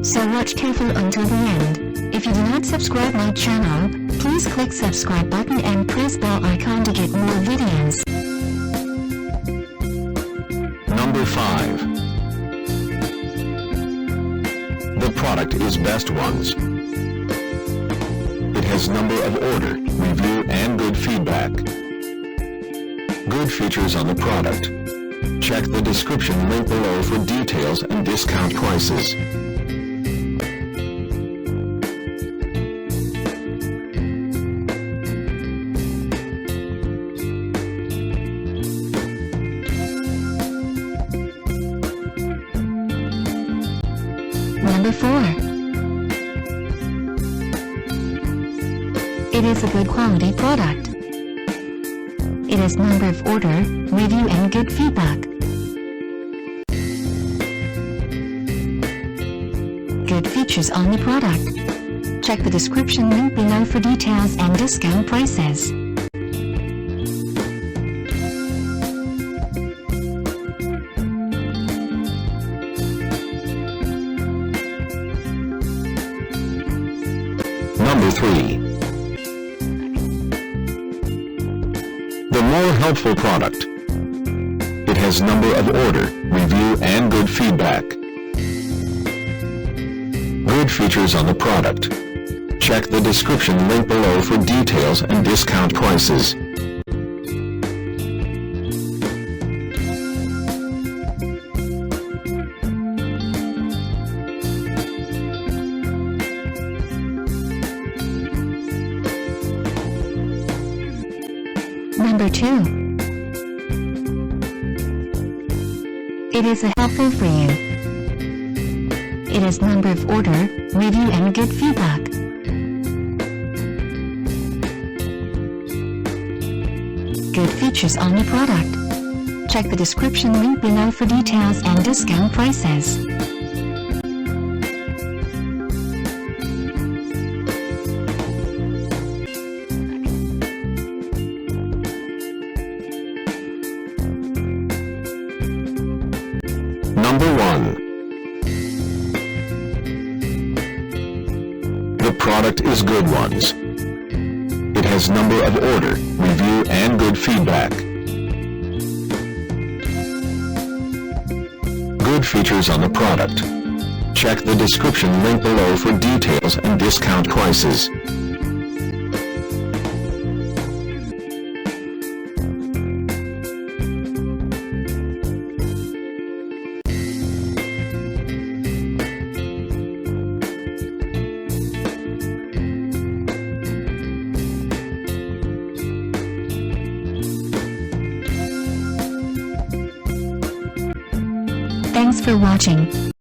So watch careful until the end. If you do not subscribe my channel, please click subscribe button and press bell icon to get more videos. Number 5. The product is Best Ones. It has number of order, review and good feedback. Good features on the product. Check the description link below for details and discount prices. Number 4. It is a good quality product. It has number of order, review and good feedback. Good features on the product. Check the description link below for details and discount prices. Number 3. The more helpful product. It has number of order, review and good feedback. Good features on the product. Check the description link below for details and discount prices. Number 2. It is helpful for you. It has number of order, review and good feedback. Good features on the product. Check the description link below for details and discount prices. Number 1. The product is Good Ones. It has number of order, review and good feedback. Good features on the product. Check the description link below for details and discount prices. Thanks for watching.